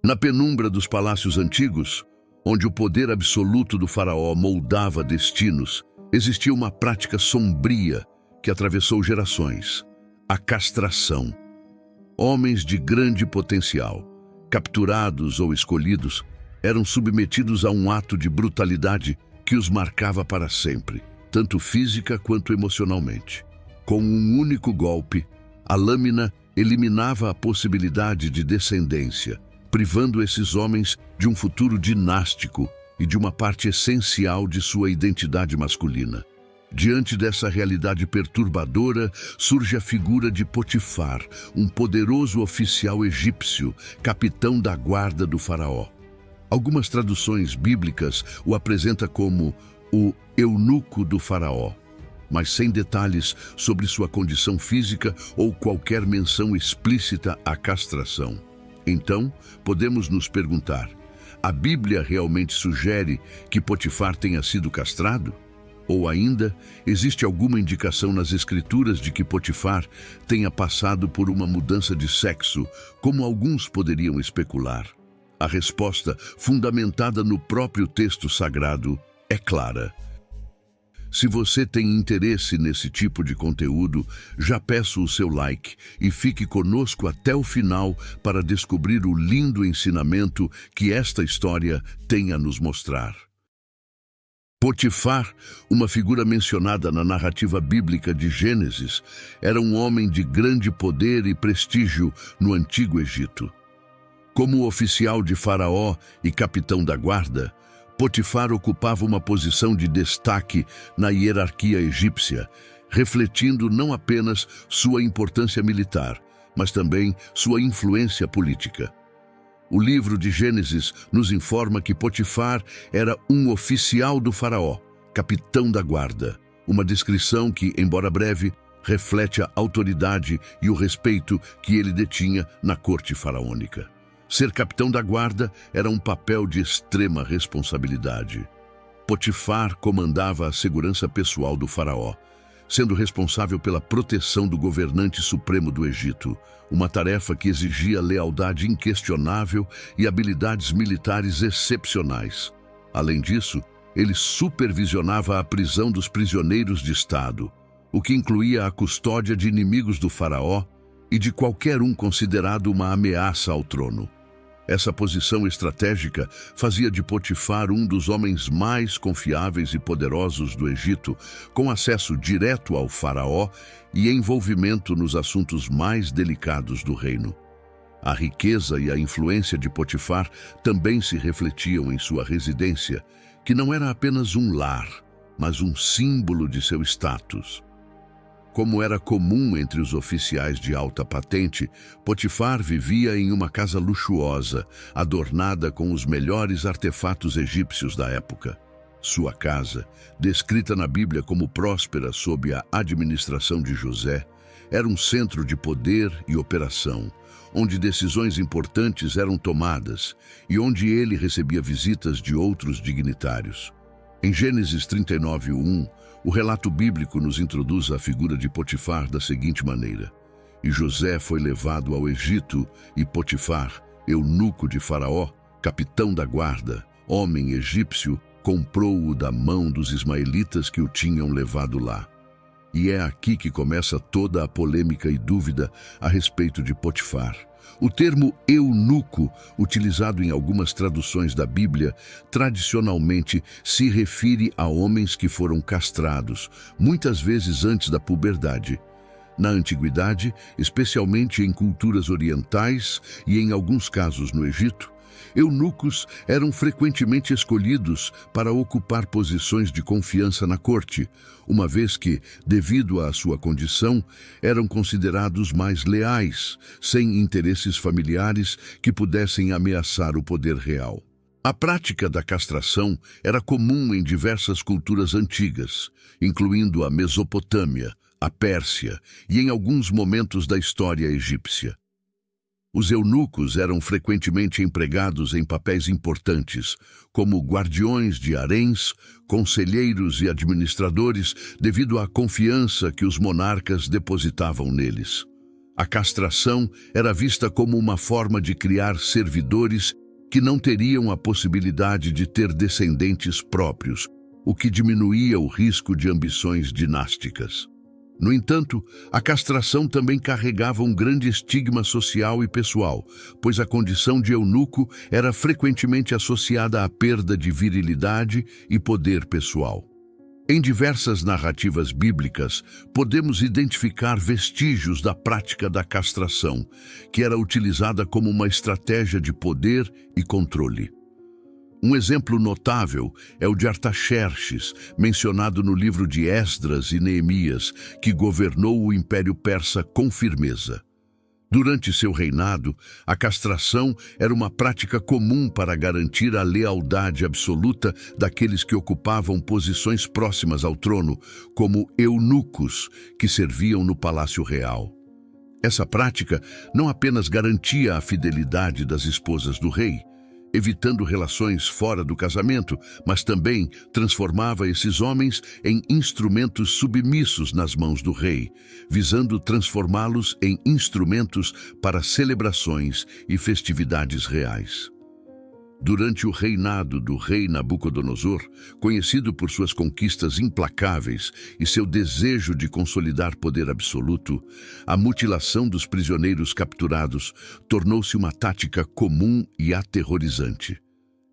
Na penumbra dos palácios antigos, onde o poder absoluto do faraó moldava destinos, existia uma prática sombria que atravessou gerações: a castração. Homens de grande potencial, capturados ou escolhidos, eram submetidos a um ato de brutalidade que os marcava para sempre, tanto física quanto emocionalmente. Com um único golpe, a lâmina eliminava a possibilidade de descendência, privando esses homens de um futuro dinástico e de uma parte essencial de sua identidade masculina. Diante dessa realidade perturbadora, surge a figura de Potifar, um poderoso oficial egípcio, capitão da guarda do faraó. Algumas traduções bíblicas o apresentam como o eunuco do faraó, mas sem detalhes sobre sua condição física ou qualquer menção explícita à castração. Então, podemos nos perguntar: a Bíblia realmente sugere que Potifar tenha sido castrado? Ou ainda, existe alguma indicação nas Escrituras de que Potifar tenha passado por uma mudança de sexo, como alguns poderiam especular? A resposta, fundamentada no próprio texto sagrado, é clara. Se você tem interesse nesse tipo de conteúdo, já peço o seu like e fique conosco até o final para descobrir o lindo ensinamento que esta história tem a nos mostrar. Potifar, uma figura mencionada na narrativa bíblica de Gênesis, era um homem de grande poder e prestígio no Antigo Egito. Como oficial de Faraó e capitão da guarda, Potifar ocupava uma posição de destaque na hierarquia egípcia, refletindo não apenas sua importância militar, mas também sua influência política. O livro de Gênesis nos informa que Potifar era um oficial do faraó, capitão da guarda, uma descrição que, embora breve, reflete a autoridade e o respeito que ele detinha na corte faraônica. Ser capitão da guarda era um papel de extrema responsabilidade. Potifar comandava a segurança pessoal do faraó, sendo responsável pela proteção do governante supremo do Egito, uma tarefa que exigia lealdade inquestionável e habilidades militares excepcionais. Além disso, ele supervisionava a prisão dos prisioneiros de Estado, o que incluía a custódia de inimigos do faraó e de qualquer um considerado uma ameaça ao trono. Essa posição estratégica fazia de Potifar um dos homens mais confiáveis e poderosos do Egito, com acesso direto ao faraó e envolvimento nos assuntos mais delicados do reino. A riqueza e a influência de Potifar também se refletiam em sua residência, que não era apenas um lar, mas um símbolo de seu status. Como era comum entre os oficiais de alta patente, Potifar vivia em uma casa luxuosa, adornada com os melhores artefatos egípcios da época. Sua casa, descrita na Bíblia como próspera sob a administração de José, era um centro de poder e operação, onde decisões importantes eram tomadas e onde ele recebia visitas de outros dignitários. Em Gênesis 39:1, o relato bíblico nos introduz a figura de Potifar da seguinte maneira: E José foi levado ao Egito, e Potifar, eunuco de Faraó, capitão da guarda, homem egípcio, comprou-o da mão dos ismaelitas que o tinham levado lá. E é aqui que começa toda a polêmica e dúvida a respeito de Potifar. O termo eunuco, utilizado em algumas traduções da Bíblia, tradicionalmente se refere a homens que foram castrados, muitas vezes antes da puberdade. Na antiguidade, especialmente em culturas orientais e em alguns casos no Egito, eunucos eram frequentemente escolhidos para ocupar posições de confiança na corte, uma vez que, devido à sua condição, eram considerados mais leais, sem interesses familiares que pudessem ameaçar o poder real. A prática da castração era comum em diversas culturas antigas, incluindo a Mesopotâmia, a Pérsia e em alguns momentos da história egípcia. Os eunucos eram frequentemente empregados em papéis importantes, como guardiões de haréns, conselheiros e administradores, devido à confiança que os monarcas depositavam neles. A castração era vista como uma forma de criar servidores que não teriam a possibilidade de ter descendentes próprios, o que diminuía o risco de ambições dinásticas. No entanto, a castração também carregava um grande estigma social e pessoal, pois a condição de eunuco era frequentemente associada à perda de virilidade e poder pessoal. Em diversas narrativas bíblicas, podemos identificar vestígios da prática da castração, que era utilizada como uma estratégia de poder e controle. Um exemplo notável é o de Artaxerxes, mencionado no livro de Esdras e Neemias, que governou o Império Persa com firmeza. Durante seu reinado, a castração era uma prática comum para garantir a lealdade absoluta daqueles que ocupavam posições próximas ao trono, como eunucos, que serviam no palácio real. Essa prática não apenas garantia a fidelidade das esposas do rei, evitando relações fora do casamento, mas também transformava esses homens em instrumentos submissos nas mãos do rei, visando transformá-los em instrumentos para celebrações e festividades reais. Durante o reinado do rei Nabucodonosor, conhecido por suas conquistas implacáveis e seu desejo de consolidar poder absoluto, a mutilação dos prisioneiros capturados tornou-se uma tática comum e aterrorizante.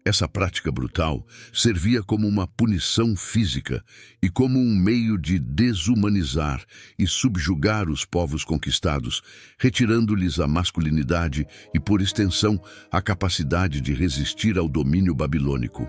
Essa prática brutal servia como uma punição física e como um meio de desumanizar e subjugar os povos conquistados, retirando-lhes a masculinidade e, por extensão, a capacidade de resistir ao domínio babilônico.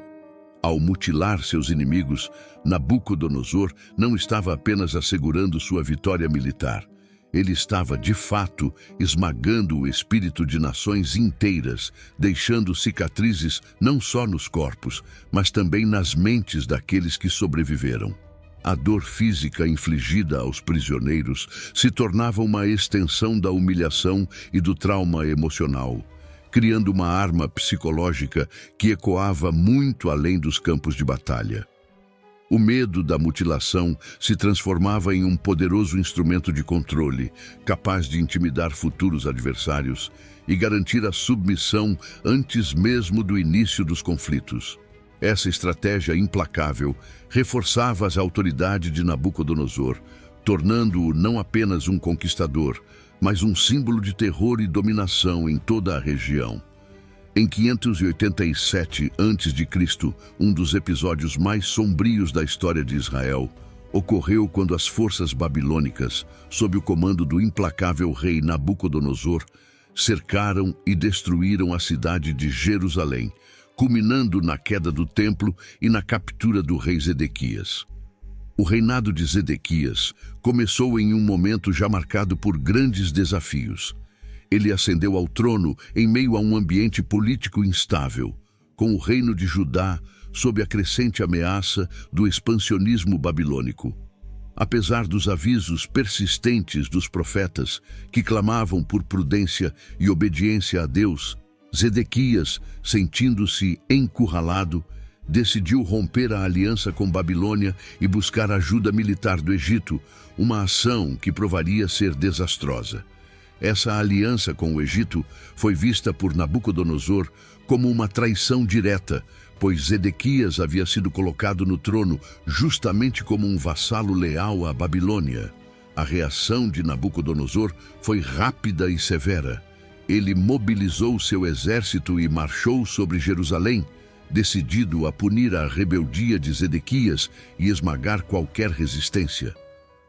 Ao mutilar seus inimigos, Nabucodonosor não estava apenas assegurando sua vitória militar. Ele estava, de fato, esmagando o espírito de nações inteiras, deixando cicatrizes não só nos corpos, mas também nas mentes daqueles que sobreviveram. A dor física infligida aos prisioneiros se tornava uma extensão da humilhação e do trauma emocional, criando uma arma psicológica que ecoava muito além dos campos de batalha. O medo da mutilação se transformava em um poderoso instrumento de controle, capaz de intimidar futuros adversários e garantir a submissão antes mesmo do início dos conflitos. Essa estratégia implacável reforçava a autoridade de Nabucodonosor, tornando-o não apenas um conquistador, mas um símbolo de terror e dominação em toda a região. Em 587 a.C., um dos episódios mais sombrios da história de Israel, ocorreu quando as forças babilônicas, sob o comando do implacável rei Nabucodonosor, cercaram e destruíram a cidade de Jerusalém, culminando na queda do templo e na captura do rei Zedequias. O reinado de Zedequias começou em um momento já marcado por grandes desafios. Ele ascendeu ao trono em meio a um ambiente político instável, com o reino de Judá sob a crescente ameaça do expansionismo babilônico. Apesar dos avisos persistentes dos profetas, que clamavam por prudência e obediência a Deus, Zedequias, sentindo-se encurralado, decidiu romper a aliança com Babilônia e buscar ajuda militar do Egito, uma ação que provaria ser desastrosa. Essa aliança com o Egito foi vista por Nabucodonosor como uma traição direta, pois Zedequias havia sido colocado no trono justamente como um vassalo leal à Babilônia. A reação de Nabucodonosor foi rápida e severa. Ele mobilizou seu exército e marchou sobre Jerusalém, decidido a punir a rebeldia de Zedequias e esmagar qualquer resistência.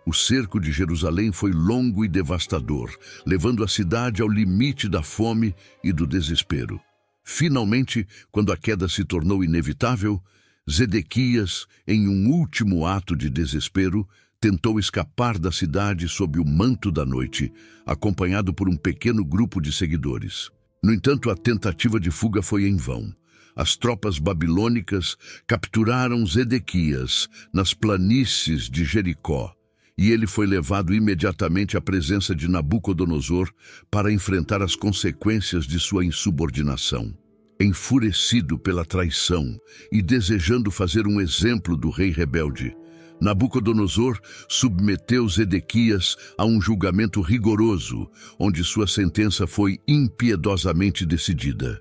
O cerco de Jerusalém foi longo e devastador, levando a cidade ao limite da fome e do desespero. Finalmente, quando a queda se tornou inevitável, Zedequias, em um último ato de desespero, tentou escapar da cidade sob o manto da noite, acompanhado por um pequeno grupo de seguidores. No entanto, a tentativa de fuga foi em vão. As tropas babilônicas capturaram Zedequias nas planícies de Jericó, e ele foi levado imediatamente à presença de Nabucodonosor para enfrentar as consequências de sua insubordinação. Enfurecido pela traição e desejando fazer um exemplo do rei rebelde, Nabucodonosor submeteu Zedequias a um julgamento rigoroso, onde sua sentença foi impiedosamente decidida.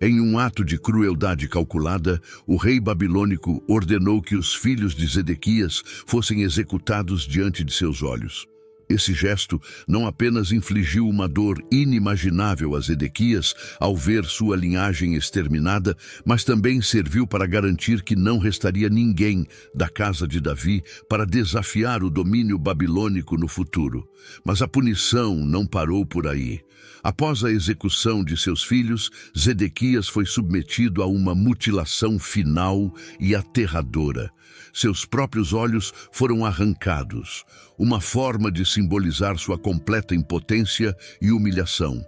Em um ato de crueldade calculada, o rei babilônico ordenou que os filhos de Zedequias fossem executados diante de seus olhos. Esse gesto não apenas infligiu uma dor inimaginável a Zedequias ao ver sua linhagem exterminada, mas também serviu para garantir que não restaria ninguém da casa de Davi para desafiar o domínio babilônico no futuro. Mas a punição não parou por aí. Após a execução de seus filhos, Zedequias foi submetido a uma mutilação final e aterradora. Seus próprios olhos foram arrancados, uma forma de simbolizar sua completa impotência e humilhação.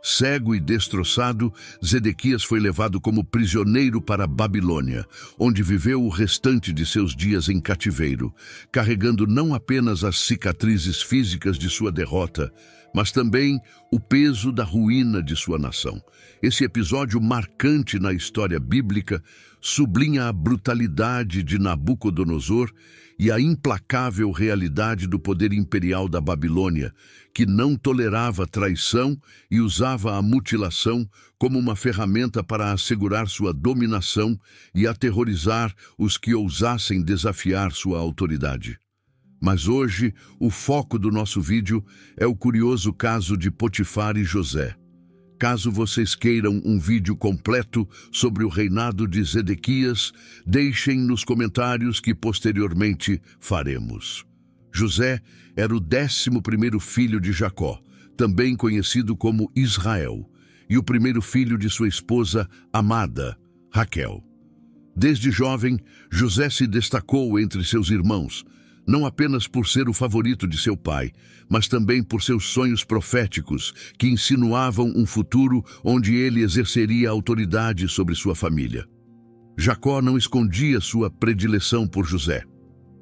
Cego e destroçado, Zedequias foi levado como prisioneiro para a Babilônia, onde viveu o restante de seus dias em cativeiro, carregando não apenas as cicatrizes físicas de sua derrota, mas também o peso da ruína de sua nação. Esse episódio marcante na história bíblica sublinha a brutalidade de Nabucodonosor e a implacável realidade do poder imperial da Babilônia, que não tolerava traição e usava a mutilação como uma ferramenta para assegurar sua dominação e aterrorizar os que ousassem desafiar sua autoridade. Mas hoje, o foco do nosso vídeo é o curioso caso de Potifar e José. Caso vocês queiram um vídeo completo sobre o reinado de Zedequias, deixem nos comentários que posteriormente faremos. José era o 11º filho de Jacó, também conhecido como Israel, e o primeiro filho de sua esposa amada, Raquel. Desde jovem, José se destacou entre seus irmãos, não apenas por ser o favorito de seu pai, mas também por seus sonhos proféticos que insinuavam um futuro onde ele exerceria autoridade sobre sua família. Jacó não escondia sua predileção por José.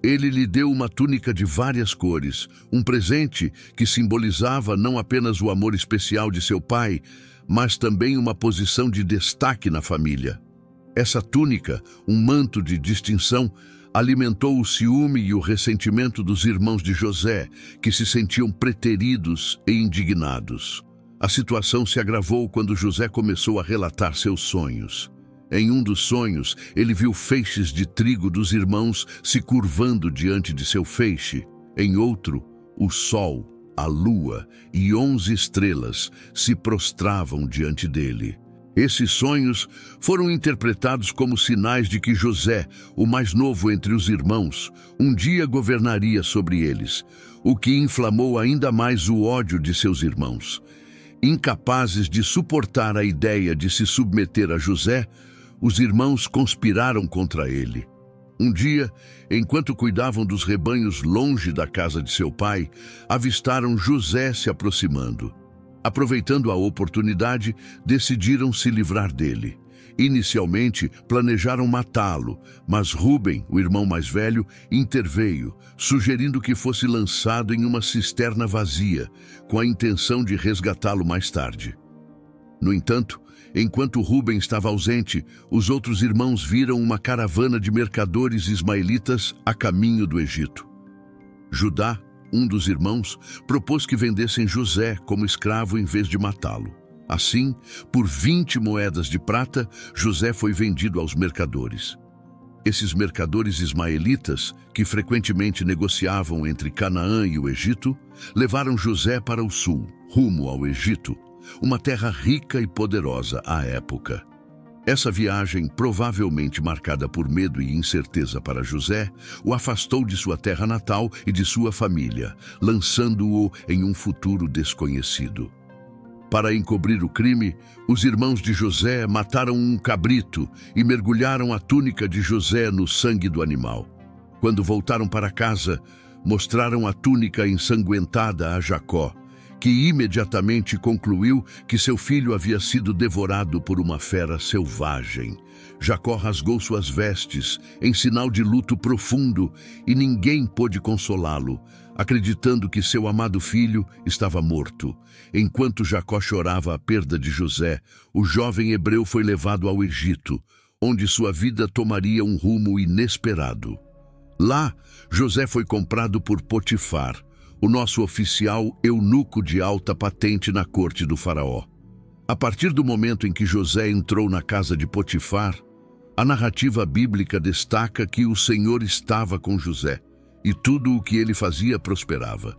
Ele lhe deu uma túnica de várias cores, um presente que simbolizava não apenas o amor especial de seu pai, mas também uma posição de destaque na família. Essa túnica, um manto de distinção, alimentou o ciúme e o ressentimento dos irmãos de José, que se sentiam preteridos e indignados. A situação se agravou quando José começou a relatar seus sonhos. Em um dos sonhos, ele viu feixes de trigo dos irmãos se curvando diante de seu feixe. Em outro, o sol, a lua e 11 estrelas se prostravam diante dele. Esses sonhos foram interpretados como sinais de que José, o mais novo entre os irmãos, um dia governaria sobre eles, o que inflamou ainda mais o ódio de seus irmãos. Incapazes de suportar a ideia de se submeter a José, os irmãos conspiraram contra ele. Um dia, enquanto cuidavam dos rebanhos longe da casa de seu pai, avistaram José se aproximando. Aproveitando a oportunidade, decidiram se livrar dele. Inicialmente, planejaram matá-lo, mas Rúben, o irmão mais velho, interveio, sugerindo que fosse lançado em uma cisterna vazia, com a intenção de resgatá-lo mais tarde. No entanto, enquanto Rúben estava ausente, os outros irmãos viram uma caravana de mercadores ismaelitas a caminho do Egito. Judá, um dos irmãos, propôs que vendessem José como escravo em vez de matá-lo. Assim, por 20 moedas de prata, José foi vendido aos mercadores. Esses mercadores ismaelitas, que frequentemente negociavam entre Canaã e o Egito, levaram José para o sul, rumo ao Egito, uma terra rica e poderosa à época. Essa viagem, provavelmente marcada por medo e incerteza para José, o afastou de sua terra natal e de sua família, lançando-o em um futuro desconhecido. Para encobrir o crime, os irmãos de José mataram um cabrito e mergulharam a túnica de José no sangue do animal. Quando voltaram para casa, mostraram a túnica ensanguentada a Jacó, que imediatamente concluiu que seu filho havia sido devorado por uma fera selvagem. Jacó rasgou suas vestes, em sinal de luto profundo, e ninguém pôde consolá-lo, acreditando que seu amado filho estava morto. Enquanto Jacó chorava a perda de José, o jovem hebreu foi levado ao Egito, onde sua vida tomaria um rumo inesperado. Lá, José foi comprado por Potifar, o nosso oficial eunuco de alta patente na corte do faraó. A partir do momento em que José entrou na casa de Potifar, a narrativa bíblica destaca que o Senhor estava com José e tudo o que ele fazia prosperava.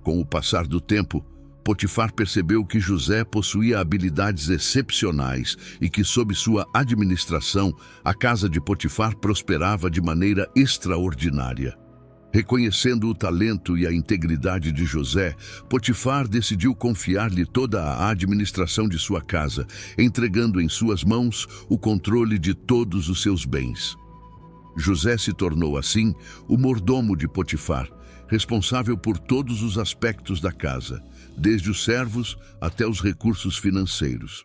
Com o passar do tempo, Potifar percebeu que José possuía habilidades excepcionais e que, sob sua administração, a casa de Potifar prosperava de maneira extraordinária. Reconhecendo o talento e a integridade de José, Potifar decidiu confiar-lhe toda a administração de sua casa, entregando em suas mãos o controle de todos os seus bens. José se tornou, assim, o mordomo de Potifar, responsável por todos os aspectos da casa, desde os servos até os recursos financeiros.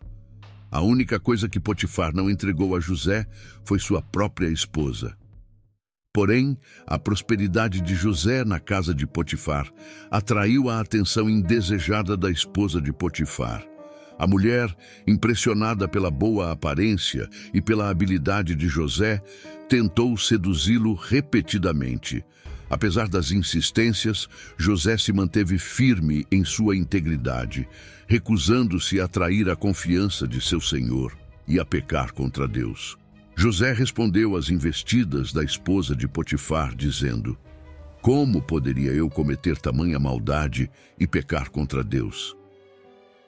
A única coisa que Potifar não entregou a José foi sua própria esposa. Porém, a prosperidade de José na casa de Potifar atraiu a atenção indesejada da esposa de Potifar. A mulher, impressionada pela boa aparência e pela habilidade de José, tentou seduzi-lo repetidamente. Apesar das insistências, José se manteve firme em sua integridade, recusando-se a trair a confiança de seu senhor e a pecar contra Deus. José respondeu às investidas da esposa de Potifar, dizendo: "Como poderia eu cometer tamanha maldade e pecar contra Deus?"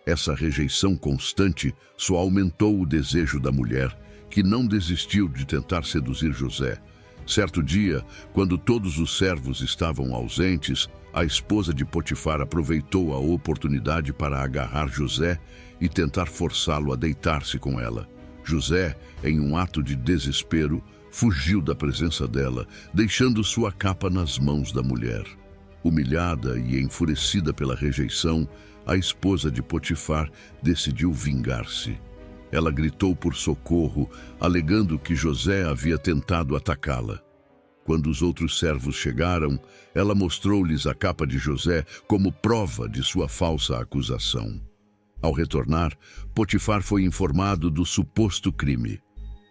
Essa rejeição constante só aumentou o desejo da mulher, que não desistiu de tentar seduzir José. Certo dia, quando todos os servos estavam ausentes, a esposa de Potifar aproveitou a oportunidade para agarrar José e tentar forçá-lo a deitar-se com ela. José, em um ato de desespero, fugiu da presença dela, deixando sua capa nas mãos da mulher. Humilhada e enfurecida pela rejeição, a esposa de Potifar decidiu vingar-se. Ela gritou por socorro, alegando que José havia tentado atacá-la. Quando os outros servos chegaram, ela mostrou-lhes a capa de José como prova de sua falsa acusação. Ao retornar, Potifar foi informado do suposto crime.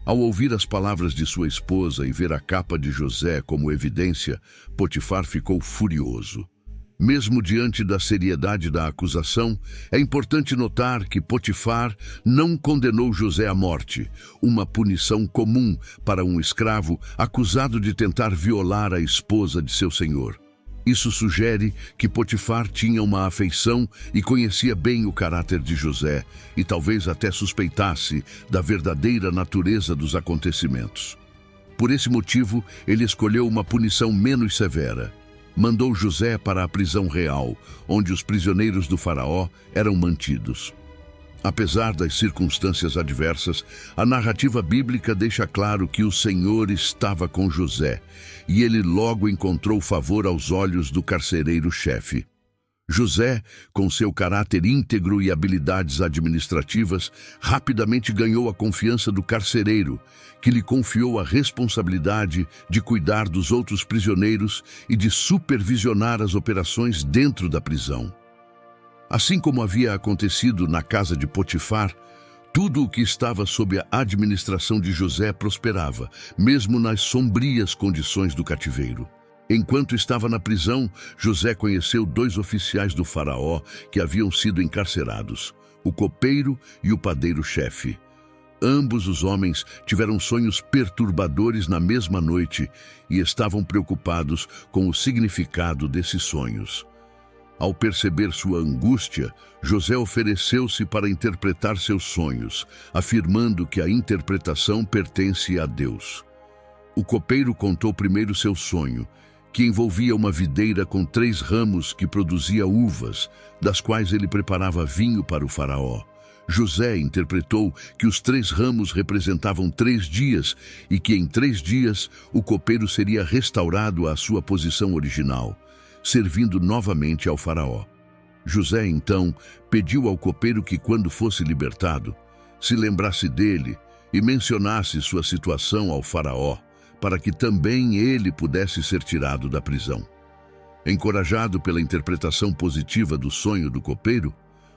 Ao ouvir as palavras de sua esposa e ver a capa de José como evidência, Potifar ficou furioso. Mesmo diante da seriedade da acusação, é importante notar que Potifar não condenou José à morte, uma punição comum para um escravo acusado de tentar violar a esposa de seu senhor. Isso sugere que Potifar tinha uma afeição e conhecia bem o caráter de José, e talvez até suspeitasse da verdadeira natureza dos acontecimentos. Por esse motivo, ele escolheu uma punição menos severa. Mandou José para a prisão real, onde os prisioneiros do faraó eram mantidos. Apesar das circunstâncias adversas, a narrativa bíblica deixa claro que o Senhor estava com José, e ele logo encontrou favor aos olhos do carcereiro-chefe. José, com seu caráter íntegro e habilidades administrativas, rapidamente ganhou a confiança do carcereiro, que lhe confiou a responsabilidade de cuidar dos outros prisioneiros e de supervisionar as operações dentro da prisão. Assim como havia acontecido na casa de Potifar, tudo o que estava sob a administração de José prosperava, mesmo nas sombrias condições do cativeiro. Enquanto estava na prisão, José conheceu 2 oficiais do faraó que haviam sido encarcerados, o copeiro e o padeiro-chefe. Ambos os homens tiveram sonhos perturbadores na mesma noite e estavam preocupados com o significado desses sonhos. Ao perceber sua angústia, José ofereceu-se para interpretar seus sonhos, afirmando que a interpretação pertence a Deus. O copeiro contou primeiro seu sonho, que envolvia uma videira com 3 ramos que produzia uvas, das quais ele preparava vinho para o faraó. José interpretou que os 3 ramos representavam 3 dias e que em 3 dias o copeiro seria restaurado à sua posição original, servindo novamente ao faraó. José, então, pediu ao copeiro que, quando fosse libertado, se lembrasse dele e mencionasse sua situação ao faraó, para que também ele pudesse ser tirado da prisão. Encorajado pela interpretação positiva do sonho do copeiro,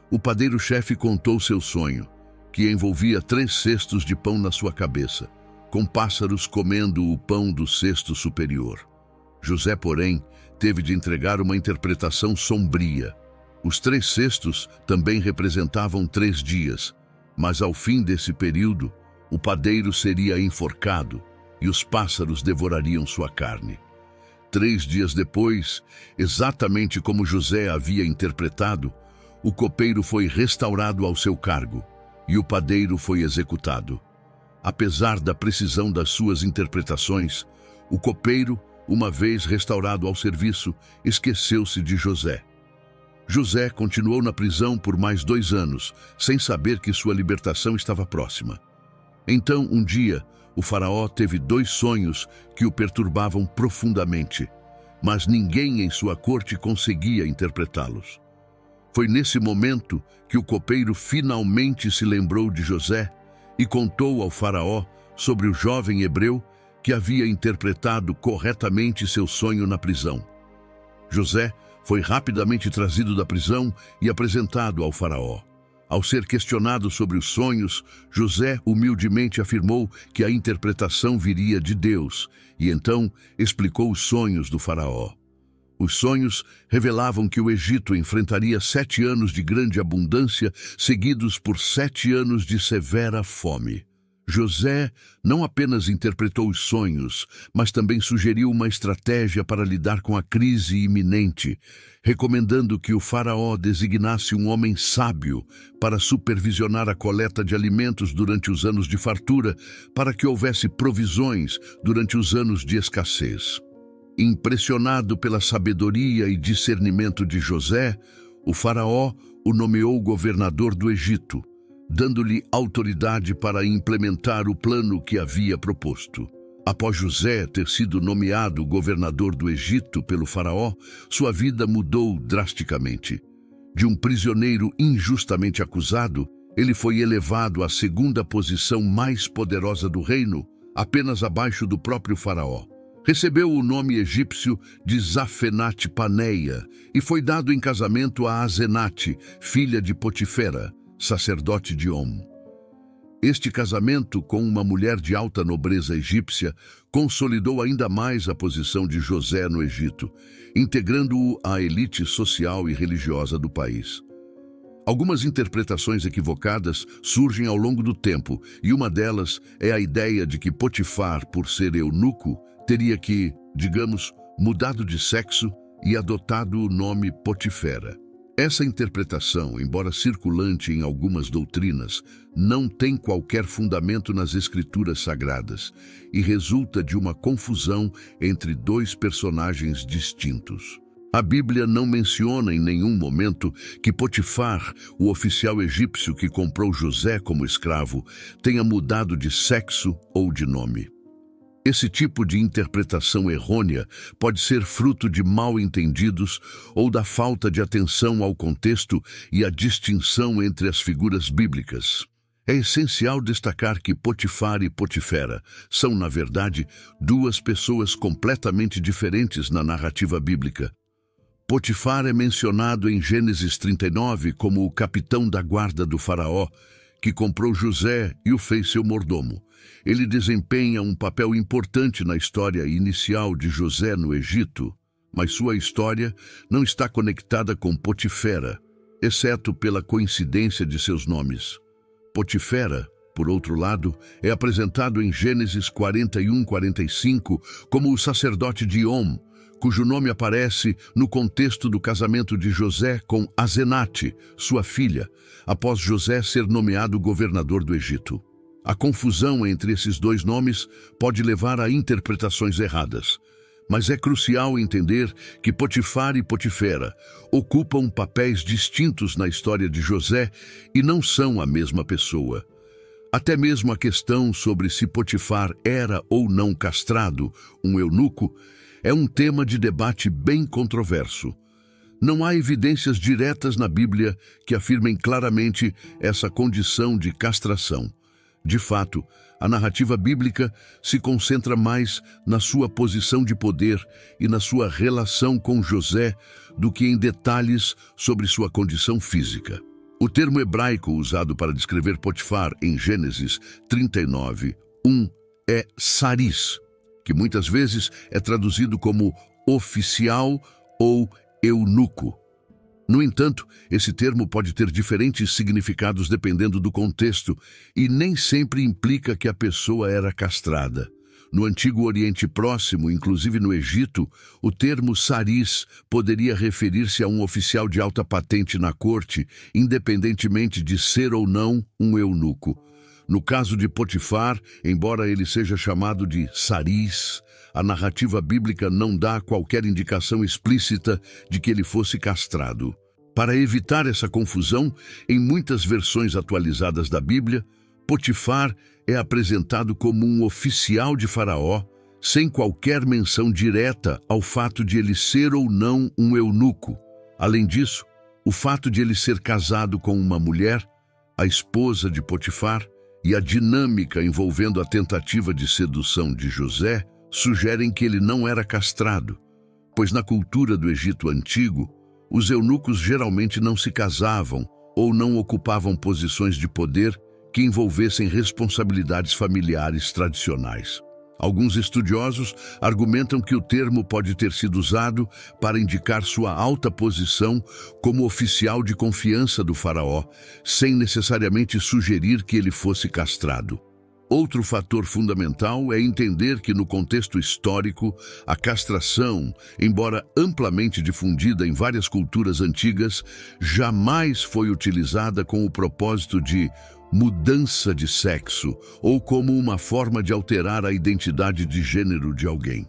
o padeiro-chefe contou seu sonho, que envolvia 3 cestos de pão na sua cabeça, com pássaros comendo o pão do cesto superior. José, porém, teve de entregar uma interpretação sombria. Os 3 cestos também representavam 3 dias, mas ao fim desse período, o padeiro seria enforcado e os pássaros devorariam sua carne. 3 dias depois, exatamente como José havia interpretado, o copeiro foi restaurado ao seu cargo e o padeiro foi executado. Apesar da precisão das suas interpretações, o copeiro, uma vez restaurado ao serviço, esqueceu-se de José. José continuou na prisão por mais 2 anos, sem saber que sua libertação estava próxima. Então, um dia, o faraó teve 2 sonhos que o perturbavam profundamente, mas ninguém em sua corte conseguia interpretá-los. Foi nesse momento que o copeiro finalmente se lembrou de José e contou ao faraó sobre o jovem hebreu que havia interpretado corretamente seu sonho na prisão. José foi rapidamente trazido da prisão e apresentado ao faraó. Ao ser questionado sobre os sonhos, José humildemente afirmou que a interpretação viria de Deus e então explicou os sonhos do faraó. Os sonhos revelavam que o Egito enfrentaria 7 anos de grande abundância, seguidos por 7 anos de severa fome. José não apenas interpretou os sonhos, mas também sugeriu uma estratégia para lidar com a crise iminente, recomendando que o faraó designasse um homem sábio para supervisionar a coleta de alimentos durante os anos de fartura, para que houvesse provisões durante os anos de escassez. Impressionado pela sabedoria e discernimento de José, o faraó o nomeou governador do Egito, dando-lhe autoridade para implementar o plano que havia proposto. Após José ter sido nomeado governador do Egito pelo faraó, sua vida mudou drasticamente. De um prisioneiro injustamente acusado, ele foi elevado à 2ª posição mais poderosa do reino, apenas abaixo do próprio faraó. Recebeu o nome egípcio de Zafenate-Paneia e foi dado em casamento a Asenate, filha de Potifera, sacerdote de On. Este casamento com uma mulher de alta nobreza egípcia consolidou ainda mais a posição de José no Egito, integrando-o à elite social e religiosa do país. Algumas interpretações equivocadas surgem ao longo do tempo, e uma delas é a ideia de que Potifar, por ser eunuco, teria que, digamos, mudado de sexo e adotado o nome Potifera. Essa interpretação, embora circulante em algumas doutrinas, não tem qualquer fundamento nas escrituras sagradas e resulta de uma confusão entre 2 personagens distintos. A Bíblia não menciona em nenhum momento que Potifar, o oficial egípcio que comprou José como escravo, tenha mudado de sexo ou de nome. Esse tipo de interpretação errônea pode ser fruto de mal-entendidos ou da falta de atenção ao contexto e à distinção entre as figuras bíblicas. É essencial destacar que Potifar e Potifera são, na verdade, 2 pessoas completamente diferentes na narrativa bíblica. Potifar é mencionado em Gênesis 39 como o capitão da guarda do faraó, que comprou José e o fez seu mordomo. Ele desempenha um papel importante na história inicial de José no Egito, mas sua história não está conectada com Potifera, exceto pela coincidência de seus nomes. Potifera, por outro lado, é apresentado em Gênesis 41-45 como o sacerdote de On, cujo nome aparece no contexto do casamento de José com Asenate, sua filha, após José ser nomeado governador do Egito. A confusão entre esses 2 nomes pode levar a interpretações erradas, mas é crucial entender que Potifar e Potifera ocupam papéis distintos na história de José e não são a mesma pessoa. Até mesmo a questão sobre se Potifar era ou não castrado, um eunuco, é um tema de debate bem controverso. Não há evidências diretas na Bíblia que afirmem claramente essa condição de castração. De fato, a narrativa bíblica se concentra mais na sua posição de poder e na sua relação com José do que em detalhes sobre sua condição física. O termo hebraico usado para descrever Potifar em Gênesis 39:1 é saris, que muitas vezes é traduzido como oficial ou eunuco. No entanto, esse termo pode ter diferentes significados dependendo do contexto e nem sempre implica que a pessoa era castrada. No Antigo Oriente Próximo, inclusive no Egito, o termo saris poderia referir-se a um oficial de alta patente na corte, independentemente de ser ou não um eunuco. No caso de Potifar, embora ele seja chamado de saris, a narrativa bíblica não dá qualquer indicação explícita de que ele fosse castrado. Para evitar essa confusão, em muitas versões atualizadas da Bíblia, Potifar é apresentado como um oficial de Faraó, sem qualquer menção direta ao fato de ele ser ou não um eunuco. Além disso, o fato de ele ser casado com uma mulher, a esposa de Potifar, e a dinâmica envolvendo a tentativa de sedução de José sugerem que ele não era castrado, pois na cultura do Egito Antigo, os eunucos geralmente não se casavam ou não ocupavam posições de poder que envolvessem responsabilidades familiares tradicionais. Alguns estudiosos argumentam que o termo pode ter sido usado para indicar sua alta posição como oficial de confiança do faraó, sem necessariamente sugerir que ele fosse castrado. Outro fator fundamental é entender que, no contexto histórico, a castração, embora amplamente difundida em várias culturas antigas, jamais foi utilizada com o propósito de mudança de sexo ou como uma forma de alterar a identidade de gênero de alguém.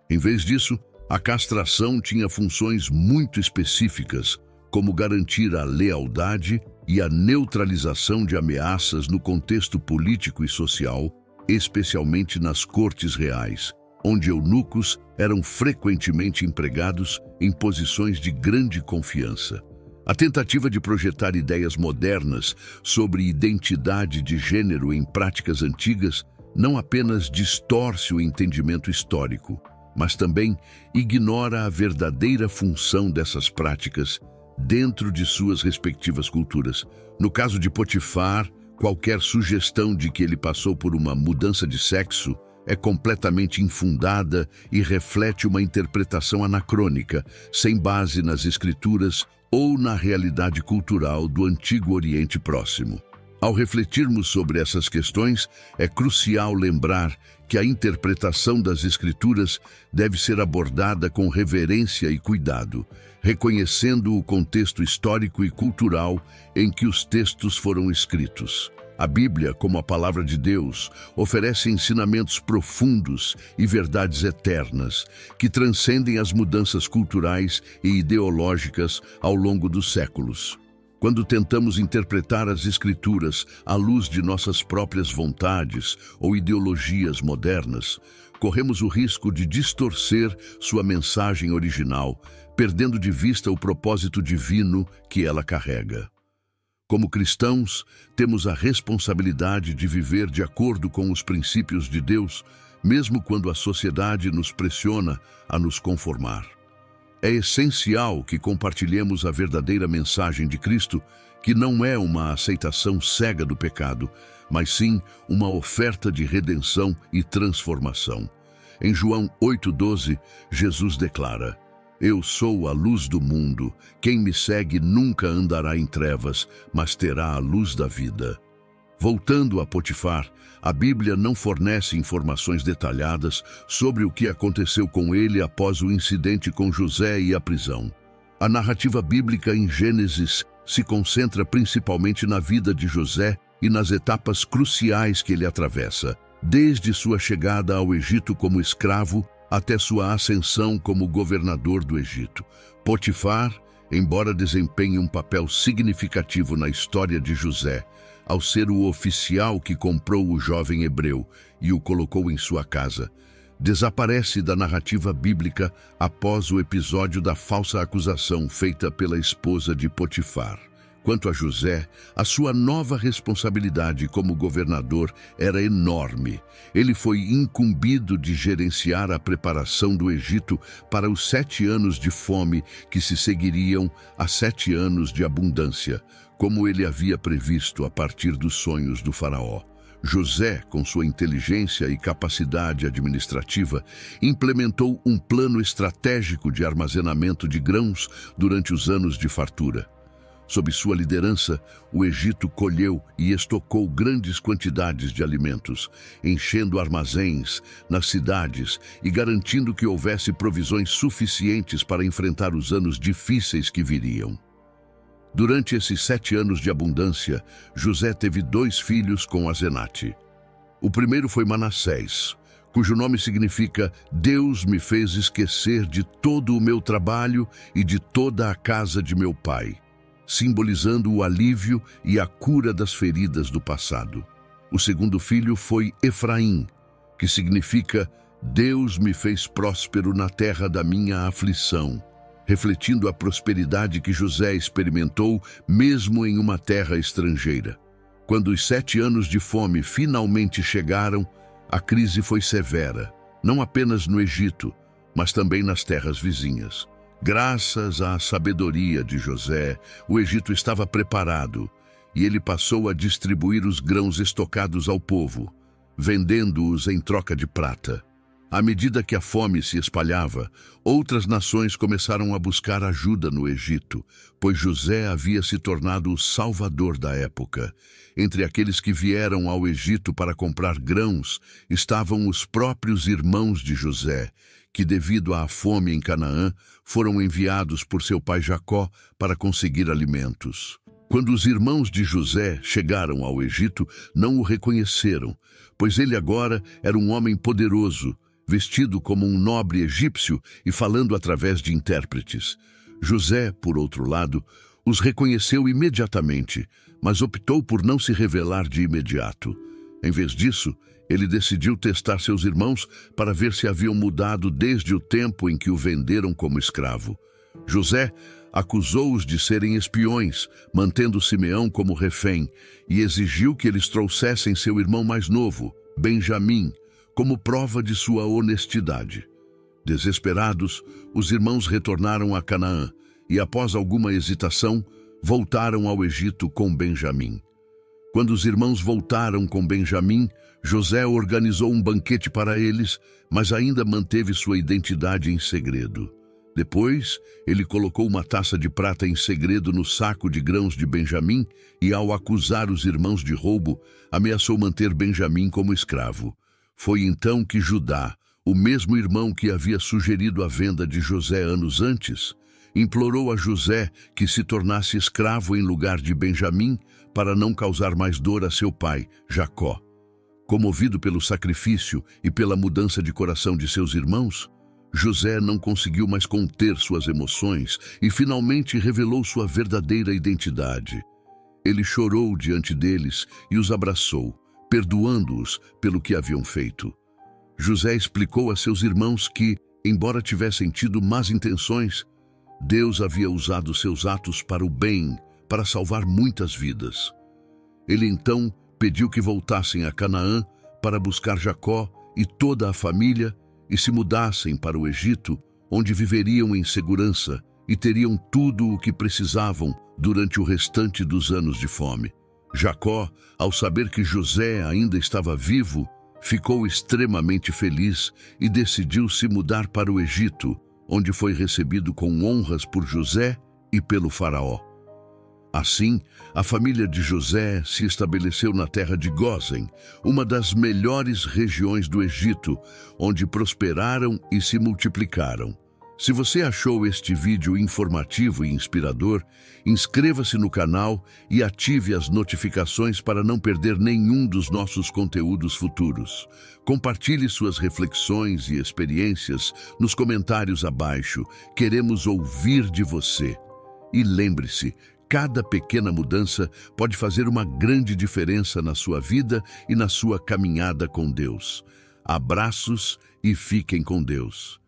Em vez disso, a castração tinha funções muito específicas, como garantir a lealdade e a neutralização de ameaças no contexto político e social, especialmente nas cortes reais, onde eunucos eram frequentemente empregados em posições de grande confiança. A tentativa de projetar ideias modernas sobre identidade de gênero em práticas antigas não apenas distorce o entendimento histórico, mas também ignora a verdadeira função dessas práticas dentro de suas respectivas culturas. No caso de Potifar, qualquer sugestão de que ele passou por uma mudança de sexo é completamente infundada e reflete uma interpretação anacrônica, sem base nas escrituras ou na realidade cultural do Antigo Oriente Próximo. Ao refletirmos sobre essas questões, é crucial lembrar que a interpretação das Escrituras deve ser abordada com reverência e cuidado, reconhecendo o contexto histórico e cultural em que os textos foram escritos. A Bíblia, como a Palavra de Deus, oferece ensinamentos profundos e verdades eternas que transcendem as mudanças culturais e ideológicas ao longo dos séculos. Quando tentamos interpretar as Escrituras à luz de nossas próprias vontades ou ideologias modernas, corremos o risco de distorcer sua mensagem original, perdendo de vista o propósito divino que ela carrega. Como cristãos, temos a responsabilidade de viver de acordo com os princípios de Deus, mesmo quando a sociedade nos pressiona a nos conformar. É essencial que compartilhemos a verdadeira mensagem de Cristo, que não é uma aceitação cega do pecado, mas sim uma oferta de redenção e transformação. Em João 8,12, Jesus declara: "Eu sou a luz do mundo. Quem me segue nunca andará em trevas, mas terá a luz da vida." Voltando a Potifar, a Bíblia não fornece informações detalhadas sobre o que aconteceu com ele após o incidente com José e a prisão. A narrativa bíblica em Gênesis se concentra principalmente na vida de José e nas etapas cruciais que ele atravessa, desde sua chegada ao Egito como escravo até sua ascensão como governador do Egito. Potifar, embora desempenhe um papel significativo na história de José, ao ser o oficial que comprou o jovem hebreu e o colocou em sua casa, desaparece da narrativa bíblica após o episódio da falsa acusação feita pela esposa de Potifar. Quanto a José, a sua nova responsabilidade como governador era enorme. Ele foi incumbido de gerenciar a preparação do Egito para os 7 anos de fome que se seguiriam a 7 anos de abundância, como ele havia previsto a partir dos sonhos do faraó. José, com sua inteligência e capacidade administrativa, implementou um plano estratégico de armazenamento de grãos durante os anos de fartura. Sob sua liderança, o Egito colheu e estocou grandes quantidades de alimentos, enchendo armazéns nas cidades e garantindo que houvesse provisões suficientes para enfrentar os anos difíceis que viriam. Durante esses 7 anos de abundância, José teve 2 filhos com Asenate. O primeiro foi Manassés, cujo nome significa Deus me fez esquecer de todo o meu trabalho e de toda a casa de meu pai, simbolizando o alívio e a cura das feridas do passado. O segundo filho foi Efraim, que significa Deus me fez próspero na terra da minha aflição, refletindo a prosperidade que José experimentou mesmo em uma terra estrangeira. Quando os 7 anos de fome finalmente chegaram, a crise foi severa, não apenas no Egito, mas também nas terras vizinhas. Graças à sabedoria de José, o Egito estava preparado e ele passou a distribuir os grãos estocados ao povo, vendendo-os em troca de prata. À medida que a fome se espalhava, outras nações começaram a buscar ajuda no Egito, pois José havia se tornado o salvador da época. Entre aqueles que vieram ao Egito para comprar grãos estavam os próprios irmãos de José, que devido à fome em Canaã, foram enviados por seu pai Jacó para conseguir alimentos. Quando os irmãos de José chegaram ao Egito, não o reconheceram, pois ele agora era um homem poderoso, vestido como um nobre egípcio e falando através de intérpretes. José, por outro lado, os reconheceu imediatamente, mas optou por não se revelar de imediato. Em vez disso, ele decidiu testar seus irmãos para ver se haviam mudado desde o tempo em que o venderam como escravo. José acusou-os de serem espiões, mantendo Simeão como refém, e exigiu que eles trouxessem seu irmão mais novo, Benjamim, como prova de sua honestidade. Desesperados, os irmãos retornaram a Canaã e, após alguma hesitação, voltaram ao Egito com Benjamim. Quando os irmãos voltaram com Benjamim, José organizou um banquete para eles, mas ainda manteve sua identidade em segredo. Depois, ele colocou uma taça de prata em segredo no saco de grãos de Benjamim e, ao acusar os irmãos de roubo, ameaçou manter Benjamim como escravo. Foi então que Judá, o mesmo irmão que havia sugerido a venda de José anos antes, implorou a José que se tornasse escravo em lugar de Benjamim para não causar mais dor a seu pai, Jacó. Comovido pelo sacrifício e pela mudança de coração de seus irmãos, José não conseguiu mais conter suas emoções e finalmente revelou sua verdadeira identidade. Ele chorou diante deles e os abraçou, perdoando-os pelo que haviam feito. José explicou a seus irmãos que, embora tivessem tido más intenções, Deus havia usado seus atos para o bem, para salvar muitas vidas. Ele então pediu que voltassem a Canaã para buscar Jacó e toda a família e se mudassem para o Egito, onde viveriam em segurança e teriam tudo o que precisavam durante o restante dos anos de fome. Jacó, ao saber que José ainda estava vivo, ficou extremamente feliz e decidiu se mudar para o Egito, onde foi recebido com honras por José e pelo faraó. Assim, a família de José se estabeleceu na terra de Gósen, uma das melhores regiões do Egito, onde prosperaram e se multiplicaram. Se você achou este vídeo informativo e inspirador, inscreva-se no canal e ative as notificações para não perder nenhum dos nossos conteúdos futuros. Compartilhe suas reflexões e experiências nos comentários abaixo. Queremos ouvir de você. E lembre-se, cada pequena mudança pode fazer uma grande diferença na sua vida e na sua caminhada com Deus. Abraços e fiquem com Deus.